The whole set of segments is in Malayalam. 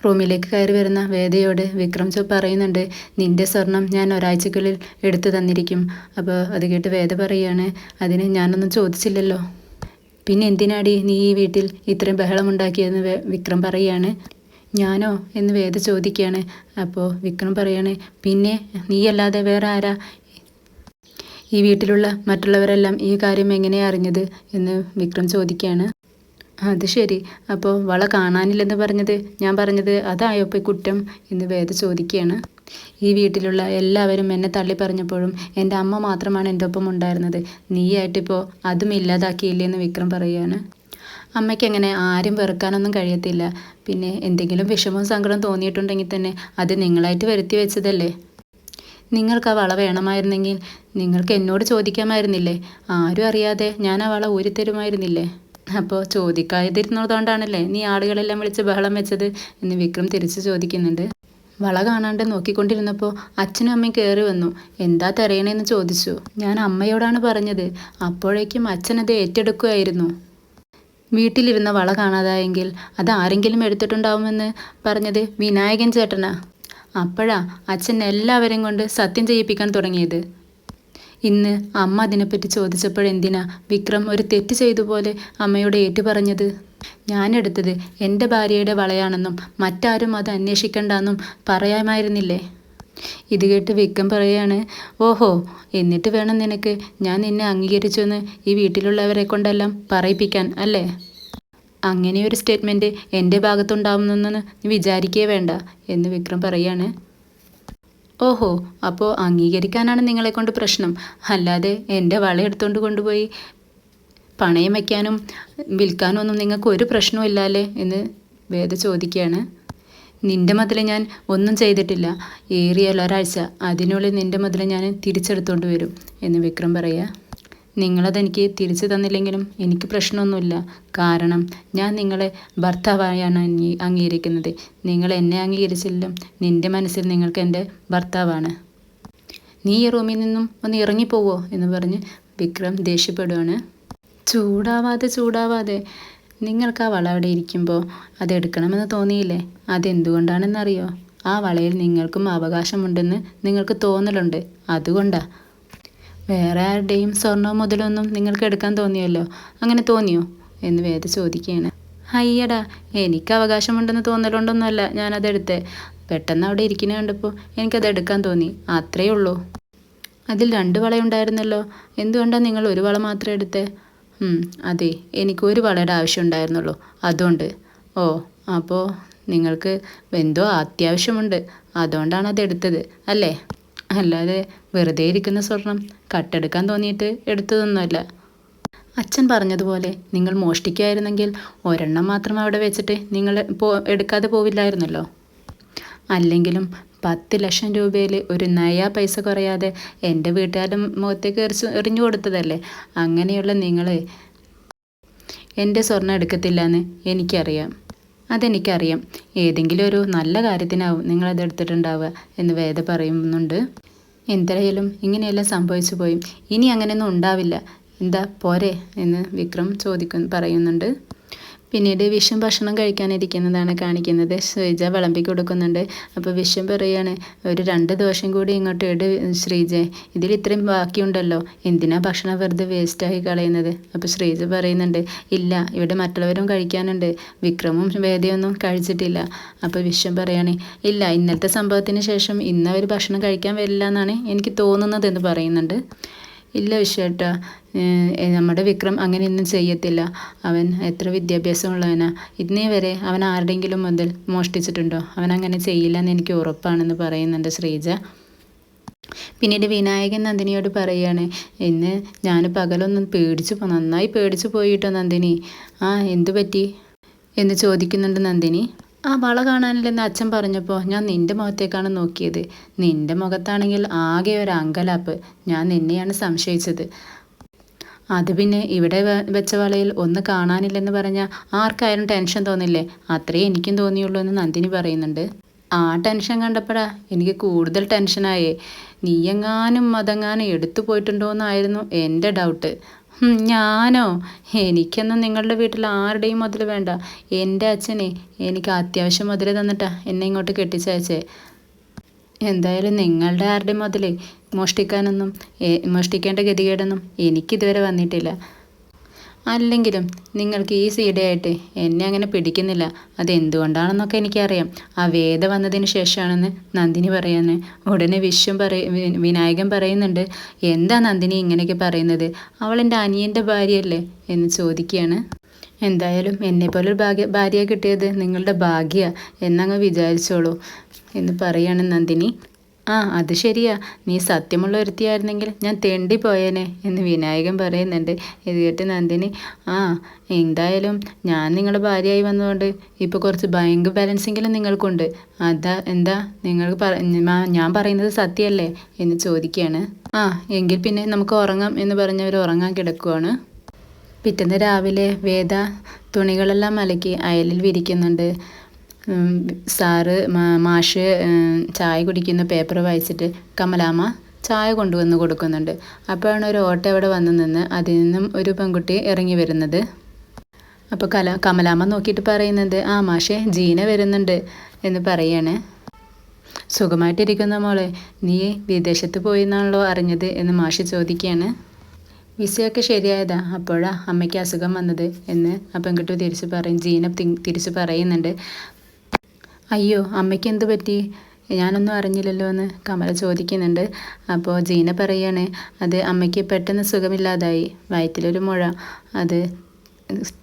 റൂമിലേക്ക് കയറി വരുന്ന വേദയോട് വിക്രം പറയുന്നുണ്ട്, നിന്റെ സ്വർണം ഞാൻ ഒരാഴ്ചക്കുള്ളിൽ എടുത്തു തന്നിരിക്കും. അപ്പോൾ അത് കേട്ട് വേദ പറയുകയാണ്, അതിന് ഞാനൊന്നും ചോദിച്ചില്ലല്ലോ, പിന്നെ എന്തിനാടി നീ ഈ വീട്ടിൽ ഇത്രയും ബഹളമുണ്ടാക്കിയതെന്ന് വിക്രം പറയുകയാണ്. ഞാനോ എന്ന് വേദ ചോദിക്കുകയാണ്. അപ്പോൾ വിക്രം പറയാണ്, പിന്നെ നീയല്ലാതെ വേറെ ആരാ ഈ വീട്ടിലുള്ള മറ്റുള്ളവരെല്ലാം ഈ കാര്യം എങ്ങനെയാണ് അറിഞ്ഞത് എന്ന് വിക്രം ചോദിക്കുകയാണ്. അത് ശരി, അപ്പോൾ വള കാണാനില്ലെന്ന് ഞാൻ പറഞ്ഞത് അതായോ ഇപ്പോൾ കുറ്റം എന്ന് വേദ ചോദിക്കുകയാണ്. ഈ വീട്ടിലുള്ള എല്ലാവരും എന്നെ തള്ളി പറഞ്ഞപ്പോഴും എൻ്റെ അമ്മ മാത്രമാണ് എൻ്റെ ഒപ്പം ഉണ്ടായിരുന്നത്. നീയായിട്ടിപ്പോൾ അതും ഇല്ലാതാക്കിയില്ലേ എന്ന് വിക്രം പറയുകയാണ്. അമ്മയ്ക്ക് അങ്ങനെ ആരും വെറുക്കാനൊന്നും കഴിയത്തില്ല. പിന്നെ എന്തെങ്കിലും വിഷമവും സങ്കടവും തോന്നിയിട്ടുണ്ടെങ്കിൽ തന്നെ അത് നിങ്ങളായിട്ട് വരുത്തി വെച്ചതല്ലേ. നിങ്ങൾക്ക് ആ വള വേണമായിരുന്നെങ്കിൽ നിങ്ങൾക്ക് എന്നോട് ചോദിക്കാമായിരുന്നില്ലേ? ആരും അറിയാതെ ഞാൻ ആ വള ഊരിത്തരുമായിരുന്നില്ലേ? അപ്പോൾ ചോദിക്കാതിരുന്നതുകൊണ്ടാണല്ലേ നീ ആളുകളെല്ലാം വിളിച്ച് ബഹളം വെച്ചത് എന്ന് വിക്രം തിരിച്ചു ചോദിക്കുന്നുണ്ട്. വള കാണാണ്ട് നോക്കിക്കൊണ്ടിരുന്നപ്പോൾ അച്ഛനും അമ്മയും കയറി വന്നു. എന്താ തരയണേന്ന് ചോദിച്ചു. ഞാൻ അമ്മയോടാണ് പറഞ്ഞത്. അപ്പോഴേക്കും അച്ഛനത് ഏറ്റെടുക്കുകയായിരുന്നു. വീട്ടിലിരുന്ന വള കാണാതായെങ്കിൽ അത് ആരെങ്കിലും എടുത്തിട്ടുണ്ടാവുമെന്ന് പറഞ്ഞത് വിനായകൻ ചേട്ടനാ. അപ്പോഴാ അച്ഛൻ എല്ലാവരെയും കൊണ്ട് സത്യം ചെയ്യിപ്പിക്കാൻ തുടങ്ങിയത്. ഇന്ന് അമ്മ അതിനെപ്പറ്റി ചോദിച്ചപ്പോഴെന്തിനാ വിക്രം ഒരു തെറ്റ് ചെയ്തു പോലെ അമ്മയോട് ഏറ്റു പറഞ്ഞത്? ഞാനെടുത്തത് എൻ്റെ ഭാര്യയുടെ വളയാണെന്നും മറ്റാരും അത് അന്വേഷിക്കണ്ടെന്നും പറയാമായിരുന്നില്ലേ? ഇത് കേട്ട് വിക്രം പറയാണ്, ഓഹോ, എന്നിട്ട് വേണം നിനക്ക് ഞാൻ നിന്നെ അംഗീകരിച്ചുവെന്ന് ഈ വീട്ടിലുള്ളവരെ കൊണ്ടെല്ലാം പറയിപ്പിക്കാൻ അല്ലേ? അങ്ങനെയൊരു സ്റ്റേറ്റ്മെൻറ്റ് എൻ്റെ ഭാഗത്തുണ്ടാവുമെന്നൊന്ന് വിചാരിക്കേ വേണ്ട എന്ന് വിക്രം പറയാണ്. ഓഹോ, അപ്പോൾ അംഗീകരിക്കാനാണ് നിങ്ങളെക്കൊണ്ട് പ്രശ്നം, അല്ലാതെ എൻ്റെ വള എടുത്തുകൊണ്ട് കൊണ്ടുപോയി പണയം വയ്ക്കാനും വിൽക്കാനും ഒന്നും നിങ്ങൾക്ക് ഒരു പ്രശ്നവും ഇല്ലല്ലേ എന്ന് വേദ ചോദിക്കുകയാണ്. നിൻ്റെ മുതൽ ഞാൻ ഒന്നും ചെയ്തിട്ടില്ല. ഏറിയാൽ ഒരാഴ്ച, അതിനുള്ളിൽ നിൻ്റെ മുതൽ ഞാൻ തിരിച്ചെടുത്തുകൊണ്ട് വരും എന്ന് വിക്രം പറയുക. നിങ്ങളതെനിക്ക് തിരിച്ചു തന്നില്ലെങ്കിലും എനിക്ക് പ്രശ്നമൊന്നുമില്ല. കാരണം ഞാൻ നിങ്ങളെ ഭർത്താവായാണ് അംഗീകരിക്കുന്നത്. നിങ്ങൾ എന്നെ അംഗീകരിച്ചില്ലെങ്കിലും നിൻ്റെ മനസ്സിൽ നിങ്ങൾക്ക് എൻ്റെ ഭർത്താവാണ്. നീ ഈ റൂമിൽ നിന്നും ഒന്ന് ഇറങ്ങിപ്പോവോ എന്ന് പറഞ്ഞ് വിക്രം ദേഷ്യപ്പെടുവാണ്. ചൂടാവാതെ നിങ്ങൾക്ക് ആ വള അവിടെ ഇരിക്കുമ്പോൾ അതെടുക്കണമെന്ന് തോന്നിയില്ലേ? അതെന്തുകൊണ്ടാണെന്നറിയോ? ആ വളയിൽ നിങ്ങൾക്കും അവകാശമുണ്ടെന്ന് നിങ്ങൾക്ക് തോന്നലുണ്ട്, അതുകൊണ്ടാണ്. വേറെ ആരുടെയും സ്വർണ്ണവും മുതലൊന്നും നിങ്ങൾക്ക് എടുക്കാൻ തോന്നിയല്ലോ, അങ്ങനെ തോന്നിയോ എന്ന് വേദ ചോദിക്കുകയാണ്. അയ്യടാ, എനിക്ക് അവകാശമുണ്ടെന്ന് തോന്നലുകൊണ്ടൊന്നുമല്ല ഞാനതെടുത്തേ. പെട്ടെന്ന് അവിടെ ഇരിക്കുന്നത് കണ്ടപ്പോൾ എനിക്കത് എടുക്കാൻ തോന്നി, അത്രയേ ഉള്ളൂ. അതിൽ 2 വളയുണ്ടായിരുന്നല്ലോ, എന്തുകൊണ്ടാണ് നിങ്ങൾ ഒരു വള മാത്രം എടുത്തേ? അതെ, എനിക്ക് ഒരു വളയുടെ ആവശ്യം ഉണ്ടായിരുന്നുള്ളൂ, അതുകൊണ്ട്. ഓ, അപ്പോൾ നിങ്ങൾക്ക് എന്തോ അത്യാവശ്യമുണ്ട്, അതുകൊണ്ടാണ് അതെടുത്തത് അല്ലേ? അല്ലാതെ വെറുതെ ഇരിക്കുന്ന സ്വർണം കട്ടെടുക്കാൻ തോന്നിയിട്ട് എടുത്തതൊന്നുമല്ല. അച്ഛൻ പറഞ്ഞതുപോലെ നിങ്ങൾ മോഷ്ടിക്കുകയായിരുന്നെങ്കിൽ ഒരെണ്ണം മാത്രം അവിടെ വെച്ചിട്ട് നിങ്ങൾ എടുക്കാതെ പോവില്ലായിരുന്നല്ലോ. അല്ലെങ്കിലും 10 ലക്ഷം രൂപയിൽ ഒരു നയാ പൈസ കുറയാതെ എൻ്റെ വീട്ടുകാരുടെ മുഖത്തേക്ക് എറിഞ്ഞു കൊടുത്തതല്ലേ. അങ്ങനെയുള്ള നിങ്ങൾ എൻ്റെ സ്വർണ്ണം എടുക്കത്തില്ലെന്ന് എനിക്കറിയാം. അതെനിക്കറിയാം. ഏതെങ്കിലും ഒരു നല്ല കാര്യത്തിനാവും നിങ്ങളത് എടുത്തിട്ടുണ്ടാവുക എന്ന് വേദ പറയുന്നുണ്ട്. എന്തായാലും ഇങ്ങനെയെല്ലാം സംഭവിച്ചു പോയി, ഇനി അങ്ങനെയൊന്നും ഉണ്ടാവില്ല. എന്താ പോരെ എന്ന് വിക്രം പറയുന്നുണ്ട്. പിന്നീട് വിശ്വം ഭക്ഷണം കഴിക്കാനിരിക്കുന്നതാണ് കാണിക്കുന്നത്. ശ്രീജ വിളമ്പി കൊടുക്കുന്നുണ്ട്. അപ്പോൾ വിശ്വം പറയാണ്, ഒരു 2 ദോശം കൂടി ഇങ്ങോട്ട് ഇട് ശ്രീജ, ഇതിൽ ഇത്രയും ബാക്കിയുണ്ടല്ലോ, എന്തിനാ ഭക്ഷണം വെറുതെ വേസ്റ്റായി കളയുന്നത്? അപ്പോൾ ശ്രീജ പറയുന്നുണ്ട്, ഇല്ല, ഇവിടെ മറ്റുള്ളവരും കഴിക്കാനുണ്ട്, വിക്രമും വേദയൊന്നും കഴിച്ചിട്ടില്ല. അപ്പോൾ വിശ്വം പറയാണ്, ഇല്ല, ഇന്നലത്തെ സംഭവത്തിന് ശേഷം ഇന്നവർ ഭക്ഷണം കഴിക്കാൻ വരില്ല എന്നാണ് എനിക്ക് തോന്നുന്നത് എന്ന് പറയുന്നുണ്ട്. ഇല്ല വിശ്വേട്ടാ, നമ്മുടെ വിക്രം അങ്ങനെയൊന്നും ചെയ്യത്തില്ല. അവൻ എത്ര വിദ്യാഭ്യാസമുള്ളവനാ, ഇന്നേ വരെ അവൻ ആരുടെയെങ്കിലും മുതൽ മോഷ്ടിച്ചിട്ടുണ്ടോ? അവൻ അങ്ങനെ ചെയ്യില്ല എന്ന് എനിക്ക് ഉറപ്പാണെന്ന് പറയുന്നുണ്ട് ശ്രീജ. പിന്നീട് വിനായകൻ നന്ദിനിയോട് പറയുകയാണ്, ഇന്ന് ഞാൻ പകലൊന്നും നന്നായി പേടിച്ചു പോയിട്ടോ നന്ദിനി. എന്തു പറ്റി എന്ന് ചോദിക്കുന്നുണ്ട് നന്ദിനി. ആ വള കാണാനില്ലെന്ന് അച്ഛൻ പറഞ്ഞപ്പോൾ ഞാൻ നിൻ്റെ മുഖത്തേക്കാണ് നോക്കിയത്. നിൻ്റെ മുഖത്താണെങ്കിൽ ആകെ ഒരു അങ്കലാപ്പ്. ഞാൻ നിന്നെയാണ് സംശയിച്ചത്. അത് പിന്നെ ഇവിടെ വെച്ച വളയിൽ ഒന്ന് കാണാനില്ലെന്ന് പറഞ്ഞാൽ ആർക്കായാലും ടെൻഷൻ തോന്നില്ലേ? അത്രേ എനിക്കും തോന്നിയുള്ളൂ എന്ന് നന്ദിനി പറയുന്നുണ്ട്. ആ ടെൻഷൻ കണ്ടപ്പോഴാ എനിക്ക് കൂടുതൽ ടെൻഷനായേ. നീയെങ്ങാനും അതെങ്ങാനും എടുത്തു പോയിട്ടുണ്ടോ എന്നായിരുന്നു എൻ്റെ ഡൗട്ട്. ഞാനോ? എനിക്കൊന്നും നിങ്ങളുടെ വീട്ടിൽ ആരുടെയും മുതൽ വേണ്ട. എൻ്റെ അച്ഛനെ എനിക്ക് അത്യാവശ്യം മുതൽ തന്നിട്ടാ എന്നെ ഇങ്ങോട്ട് കെട്ടിച്ചയച്ചേ. എന്തായാലും നിങ്ങളുടെ ആരുടെ മുതൽ മോഷ്ടിക്കേണ്ട ഗതികേടൊന്നും എനിക്കിതുവരെ വന്നിട്ടില്ല. അല്ലെങ്കിലും നിങ്ങൾക്ക് ഈ സീഡയായിട്ട് എന്നെ അങ്ങനെ പിടിക്കുന്നില്ല. അതെന്തുകൊണ്ടാണെന്നൊക്കെ എനിക്കറിയാം. ആ വേദ വന്നതിന് ശേഷമാണെന്ന് നന്ദിനി പറയാന്ന്. ഉടനെ വിനായകൻ പറയുന്നുണ്ട്, എന്താ നന്ദിനി ഇങ്ങനെയൊക്കെ പറയുന്നത്? അവൾ എൻ്റെ അനിയൻ്റെ ഭാര്യയല്ലേ എന്ന് ചോദിക്കുകയാണ്. എന്തായാലും എന്നെപ്പോലൊരു ഭാര്യയെ കിട്ടിയത് നിങ്ങളുടെ ഭാഗ്യ എന്നങ്ങ് വിചാരിച്ചോളൂ എന്ന് പറയാണ് നന്ദിനി. അത് ശരിയാ, നീ സത്യമുള്ള ഒരുത്തിയായിരുന്നെങ്കിൽ ഞാൻ തെണ്ടിപ്പോയേനെ എന്ന് വിനായകൻ പറയുന്നുണ്ട്. ഇത് കേട്ട് നന്ദിനി, എന്തായാലും ഞാൻ നിങ്ങളുടെ ഭാര്യയായി വന്നതുകൊണ്ട് ഇപ്പോൾ കുറച്ച് ബാങ്ക് ബാലൻസെങ്കിലും നിങ്ങൾക്കുണ്ട്. എന്താ ഞാൻ പറയുന്നത് സത്യമല്ലേ എന്ന് ചോദിക്കുകയാണ്. എങ്കിൽ പിന്നെ നമുക്ക് ഉറങ്ങാം എന്ന് പറഞ്ഞവർ ഉറങ്ങാൻ കിടക്കുവാണ്. പിറ്റേന്ന് രാവിലെ വേദ തുണികളെല്ലാം അലക്കി അയലിൽ വിരിക്കുന്നുണ്ട്. മാഷ് ചായ കുടിക്കുന്ന പേപ്പർ വായിച്ചിട്ട് കമലാമ്മ ചായ കൊണ്ടുവന്ന് കൊടുക്കുന്നുണ്ട്. അപ്പോഴാണ് ഒരു ഓട്ടോ അവിടെ വന്നു നിന്ന് അതിൽ നിന്നും ഒരു പെൺകുട്ടി ഇറങ്ങി വരുന്നത്. അപ്പോൾ കമലാമ്മ നോക്കിയിട്ട് പറയുന്നത്, മാഷേ ജീന വരുന്നുണ്ട് എന്ന് പറയാണ്. സുഖമായിട്ടിരിക്കുന്ന മോളെ, നീ വിദേശത്ത് പോയി എന്നാണല്ലോ അറിഞ്ഞത് എന്ന് മാഷ് ചോദിക്കുകയാണ്. വിസയൊക്കെ ശരിയായതാ, അപ്പോഴാ അമ്മയ്ക്ക് അസുഖം വന്നത് എന്ന് ആ പെൺകുട്ടി ജീന തിരിച്ചു പറയുന്നുണ്ട്. അയ്യോ, അമ്മയ്ക്ക് എന്ത് പറ്റി? ഞാനൊന്നും അറിഞ്ഞില്ലല്ലോ എന്ന് കമല ചോദിക്കുന്നുണ്ട്. അപ്പോൾ ജീന പറയാണ്, അത് അമ്മയ്ക്ക് പെട്ടെന്ന് സുഖമില്ലാതായി. വയറ്റിലൊരു മുഴ, അത്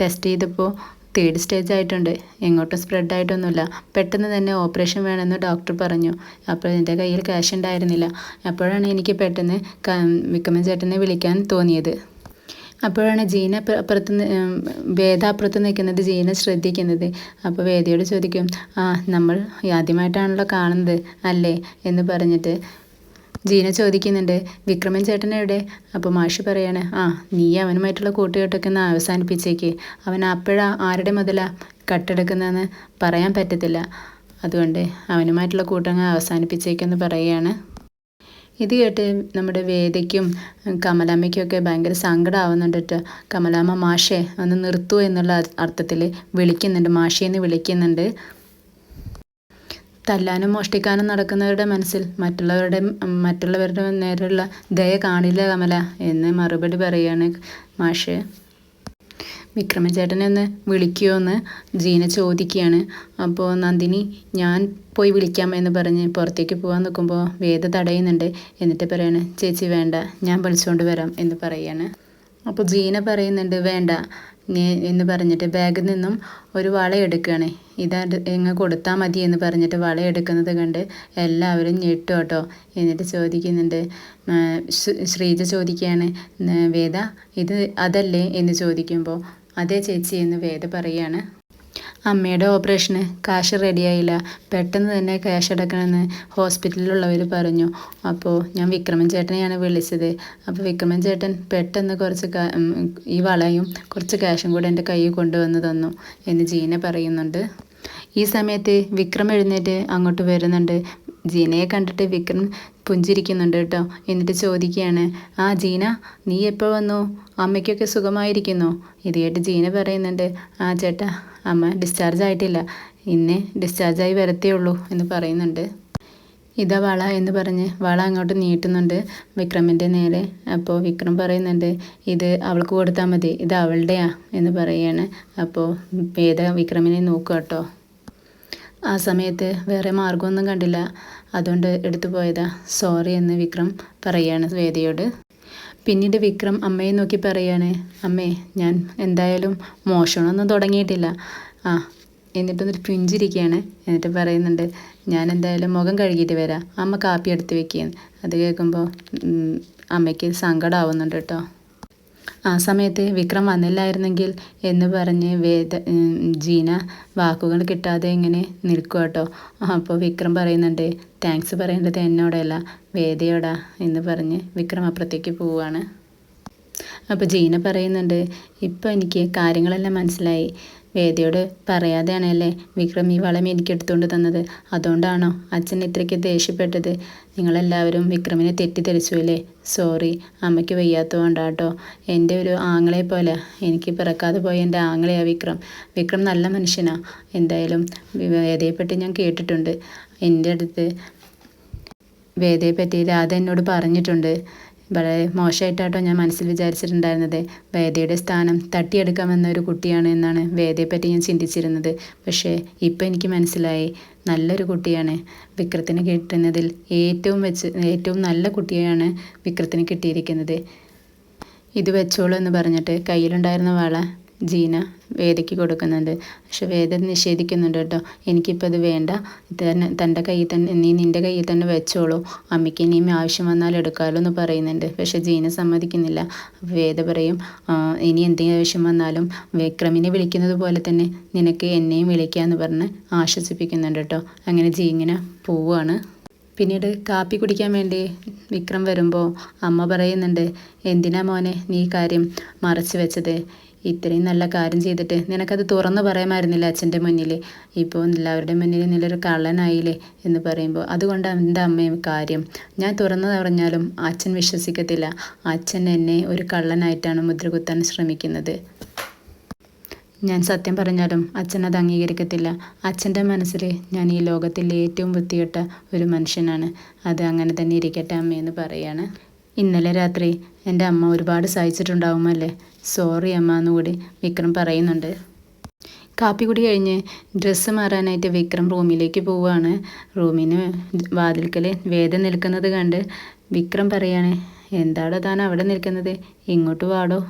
ടെസ്റ്റ് ചെയ്തപ്പോൾ 3rd സ്റ്റേജ് ആയിട്ടുണ്ട്. എങ്ങോട്ടും സ്പ്രെഡ് ആയിട്ടൊന്നുമില്ല. പെട്ടെന്ന് തന്നെ ഓപ്പറേഷൻ വേണമെന്ന് ഡോക്ടർ പറഞ്ഞു. അപ്പോൾ എൻ്റെ കയ്യിൽ ക്യാഷ് ഉണ്ടായിരുന്നില്ല. അപ്പോഴാണ് എനിക്ക് പെട്ടെന്ന് വിക്രമൻ ചേട്ടനെ വിളിക്കാൻ തോന്നിയത്. അപ്പോഴാണ് വേദ അപ്പുറത്ത് നിൽക്കുന്നത് ജീന ശ്രദ്ധിക്കുന്നത്. അപ്പോൾ വേദയോട് ചോദിക്കും, നമ്മൾ ആദ്യമായിട്ടാണല്ലോ കാണുന്നത് അല്ലേ എന്ന് പറഞ്ഞിട്ട് ജീന ചോദിക്കുന്നുണ്ട്, വിക്രമൻ ചേട്ടൻ എവിടെ? അപ്പോൾ മാഷി പറയാണ്, നീ അവനുമായിട്ടുള്ള കൂട്ടുകെട്ടൊക്കെ ഒന്ന് അവസാനിപ്പിച്ചേക്ക്. അവൻ ആരുടെ മുതലാ കട്ടെടുക്കുന്നതെന്ന് പറയാൻ പറ്റത്തില്ല. അതുകൊണ്ട് അവനുമായിട്ടുള്ള കൂട്ടങ്ങ് അവസാനിപ്പിച്ചേക്കെന്ന് പറയുകയാണ്. ഇത് കേട്ട് നമ്മുടെ വേദയ്ക്കും കമലാമ്മയ്ക്കൊക്കെ ഭയങ്കര സങ്കടമാവുന്നുണ്ട് കേട്ടോ. കമലാമ്മ മാഷേ ഒന്ന് നിർത്തൂ എന്നുള്ള അർത്ഥത്തിൽ വിളിക്കുന്നുണ്ട്, മാഷേന്ന് വിളിക്കുന്നുണ്ട്. തല്ലാനും മോഷ്ടിക്കാനും നടക്കുന്നവരുടെ മനസ്സിൽ മറ്റുള്ളവരുടെ നേരെയുള്ള ദയ കാണില്ല കമല എന്ന് മറുപടി പറയുകയാണ് മാഷ്. വിക്രമൻ ചേട്ടനെ ഒന്ന് വിളിക്കുമോ എന്ന് ജീന ചോദിക്കുകയാണ്. അപ്പോൾ നന്ദിനി ഞാൻ പോയി വിളിക്കാം എന്ന് പറഞ്ഞ് പുറത്തേക്ക് പോകാൻ നിൽക്കുമ്പോൾ വേദ തടയുന്നുണ്ട്. എന്നിട്ട് പറയാണ്, ചേച്ചി വേണ്ട, ഞാൻ വിളിച്ചുകൊണ്ട് വരാം എന്ന് പറയാണ്. അപ്പോൾ ജീന പറയുന്നുണ്ട്, വേണ്ട എന്ന് പറഞ്ഞിട്ട് ബാഗിൽ നിന്നും ഒരു വള എടുക്കുകയാണ്. ഇതാ എങ്ങ് കൊടുത്താൽ മതി എന്ന് പറഞ്ഞിട്ട് വള എടുക്കുന്നത് കണ്ട് എല്ലാവരും ഞെട്ടു കേട്ടോ. എന്നിട്ട് ചോദിക്കുന്നുണ്ട്, ശ്രീജ ചോദിക്കുകയാണ്, വേദ ഇത് അതല്ലേ എന്ന് ചോദിക്കുമ്പോൾ അതേ ചേച്ചി എന്ന് വേദ പറയാണ്. അമ്മയുടെ ഓപ്പറേഷന് കാശ് റെഡിയായില്ല, പെട്ടെന്ന് തന്നെ ക്യാഷ് അടക്കണമെന്ന് ഹോസ്പിറ്റലിലുള്ളവർ പറഞ്ഞു. അപ്പോൾ ഞാൻ വിക്രമൻ ചേട്ടനെയാണ് വിളിച്ചത്. അപ്പോൾ വിക്രമൻ ചേട്ടൻ പെട്ടെന്ന് ഈ വളയും കുറച്ച് ക്യാഷും കൂടെ എൻ്റെ കയ്യിൽ കൊണ്ടുവന്ന് തന്നു എന്ന് ജീന പറയുന്നുണ്ട്. ഈ സമയത്ത് വിക്രം എഴുന്നേറ്റ് അങ്ങോട്ട് വരുന്നുണ്ട്. ജീനയെ കണ്ടിട്ട് വിക്രം പുഞ്ചിരിക്കുന്നുണ്ട് കേട്ടോ. എന്നിട്ട് ചോദിക്കുകയാണ്, ജീന നീ എപ്പോൾ വന്നു? അമ്മയ്ക്കൊക്കെ സുഖമായിരിക്കുന്നു? ഇത് കേട്ട് ജീന പറയുന്നുണ്ട്, ചേട്ടാ അമ്മ ഡിസ്ചാർജ് ആയിട്ടില്ല, ഇന്ന് ഡിസ്ചാർജായി വരത്തേ ഉള്ളൂ എന്ന് പറയുന്നുണ്ട്. ഇതാ വള എന്ന് പറഞ്ഞ് വള അങ്ങോട്ട് നീട്ടുന്നുണ്ട് വിക്രമിൻ്റെ നേരെ. അപ്പോൾ വിക്രം പറയുന്നുണ്ട്, ഇത് അവൾക്ക് കൊടുത്താൽ മതി, ഇത് അവളുടെയാ എന്ന് പറയുകയാണ്. അപ്പോൾ വേദ വിക്രമിനെ നോക്കുക കേട്ടോ. ആ സമയത്ത് വേറെ മാർഗമൊന്നും കണ്ടില്ല, അതുകൊണ്ട് എടുത്തു പോയതാ, സോറി എന്ന് വിക്രം പറയാണ് വേദയോട്. പിന്നീട് വിക്രം അമ്മയെ നോക്കി പറയാണ്, അമ്മേ ഞാൻ എന്തായാലും മോഷണമൊന്നും തുടങ്ങിയിട്ടില്ല. എന്നിട്ടൊന്നൊരു പുഞ്ചിരിക്കുകയാണ്. എന്നിട്ട് പറയുന്നുണ്ട്, ഞാൻ എന്തായാലും മുഖം കഴുകിയിട്ട് വരാം, അമ്മ കാപ്പി എടുത്ത് വെക്കുകയാണ്. അത് കേൾക്കുമ്പോൾ അമ്മയ്ക്ക് സങ്കടമാവുന്നുണ്ട് കേട്ടോ. ആ സമയത്ത് വിക്രം വന്നില്ലായിരുന്നെങ്കിൽ എന്ന് പറഞ്ഞ് ജീന വാക്കുകൾ കിട്ടാതെ ഇങ്ങനെ നിൽക്കുക കേട്ടോ. അപ്പോൾ വിക്രം പറയുന്നുണ്ട്, താങ്ക്സ് പറയേണ്ടത് എന്നോടല്ല വേദയോടാ എന്ന് പറഞ്ഞ് വിക്രം അപ്പുറത്തേക്ക് പോവുകയാണ്. അപ്പോൾ ജീന പറയുന്നുണ്ട്, ഇപ്പോൾ എനിക്ക് കാര്യങ്ങളെല്ലാം മനസ്സിലായി. വേദയോട് പറയാതെയാണല്ലേ വിക്രം ഈ വളം എനിക്ക് എടുത്തുകൊണ്ട് തന്നത്. അതുകൊണ്ടാണോ അച്ഛൻ ഇത്രയ്ക്ക് ദേഷ്യപ്പെട്ടത്? നിങ്ങളെല്ലാവരും വിക്രമിനെ തെറ്റിദ്ധരിച്ചു അല്ലേ? സോറി, അമ്മയ്ക്ക് വയ്യാത്തതുകൊണ്ടാട്ടോ. എൻ്റെ ഒരു ആങ്ങളെ പോലെ എനിക്ക് പിറക്കാതെ പോയ എൻ്റെ ആങ്ങളെയാ വിക്രം. വിക്രം നല്ല മനുഷ്യനാ. എന്തായാലും വേദയെപ്പറ്റി ഞാൻ കേട്ടിട്ടുണ്ട്. എൻ്റെ അടുത്ത് വേദയെപ്പറ്റി രാധ എന്നോട് പറഞ്ഞിട്ടുണ്ട്. വളരെ മോശമായിട്ടാട്ടോ ഞാൻ മനസ്സിൽ വിചാരിച്ചിട്ടുണ്ടായിരുന്നത്. വേദയുടെ സ്ഥാനം തട്ടിയെടുക്കാമെന്ന ഒരു കുട്ടിയാണ് എന്നാണ് വേദയെപ്പറ്റി ഞാൻ ചിന്തിച്ചിരുന്നത്. പക്ഷേ ഇപ്പം എനിക്ക് മനസ്സിലായി, നല്ലൊരു കുട്ടിയാണ് വിക്രത്തിന് കിട്ടുന്നതിൽ ഏറ്റവും നല്ല കുട്ടിയാണ് വിക്രത്തിന് കിട്ടിയിരിക്കുന്നത്. ഇത് വെച്ചോളൂ എന്ന് പറഞ്ഞിട്ട് കയ്യിലുണ്ടായിരുന്ന വള ജീന വേദയ്ക്ക് കൊടുക്കുന്നുണ്ട്. പക്ഷെ വേദ നിഷേധിക്കുന്നുണ്ട് കേട്ടോ. എനിക്കിപ്പോൾ അത് വേണ്ട, തൻ്റെ കയ്യിൽ തന്നെ നീ നിൻ്റെ കയ്യിൽ തന്നെ വെച്ചോളൂ, അമ്മയ്ക്ക് ഇനിയും ആവശ്യം വന്നാൽ എടുക്കാമല്ലോ എന്ന് പറയുന്നുണ്ട്. പക്ഷെ ജീന സമ്മതിക്കുന്നില്ല. വേദ പറയും, ഇനി എന്തെങ്കിലും ആവശ്യം വന്നാലും വിക്രമിനെ വിളിക്കുന്നത് പോലെ തന്നെ നിനക്ക് എന്നെയും വിളിക്കാമെന്ന് പറഞ്ഞ് ആശ്വസിപ്പിക്കുന്നുണ്ട് കേട്ടോ. അങ്ങനെ ഇങ്ങനെ പോവുകയാണ്. പിന്നീട് കാപ്പി കുടിക്കാൻ വേണ്ടി വിക്രം വരുമ്പോൾ അമ്മ പറയുന്നുണ്ട്, എന്തിനാ മോനെ നീ കാര്യം മറച്ചു വെച്ചത്? ഇത്രയും നല്ല കാര്യം ചെയ്തിട്ട് നിനക്കത് തുറന്നു പറയാമായിരുന്നില്ല അച്ഛൻ്റെ മുന്നിൽ. ഇപ്പോൾ എല്ലാവരുടെ മുന്നിൽ നല്ലൊരു കള്ളനായില്ലേ എന്ന് പറയുമ്പോൾ, അതുകൊണ്ട് എൻ്റെ അമ്മയും കാര്യം ഞാൻ തുറന്നു പറഞ്ഞാലും അച്ഛൻ വിശ്വസിക്കത്തില്ല. അച്ഛൻ എന്നെ ഒരു കള്ളനായിട്ടാണ് മുദ്രകുത്താൻ ശ്രമിക്കുന്നത്. ഞാൻ സത്യം പറഞ്ഞാലും അച്ഛൻ അത് അംഗീകരിക്കത്തില്ല. അച്ഛൻ്റെ മനസ്സിൽ ഞാൻ ഈ ലോകത്തിലെ ഏറ്റവും വൃത്തികെട്ട ഒരു മനുഷ്യനാണ്. അത് അങ്ങനെ തന്നെ ഇരിക്കട്ടെ അമ്മയെന്ന് പറയാണ്. ഇന്നലെ രാത്രി എൻ്റെ അമ്മ ഒരുപാട് സഹിച്ചിട്ടുണ്ടാവുമല്ലേ? സോറി അമ്മ എന്നുകൂടി വിക്രം പറയുന്നുണ്ട്. കാപ്പി കുടി കഴിഞ്ഞ് ഡ്രസ്സ് മാറാനായിട്ട് വിക്രം റൂമിലേക്ക് പോവുകയാണ്. റൂമിന് വാതിൽക്കൽ വേദ നിൽക്കുന്നത് കണ്ട് വിക്രം പറയാണ്, എന്താടോ താൻ അവിടെ നിൽക്കുന്നത്? ഇങ്ങോട്ട് വാടോ.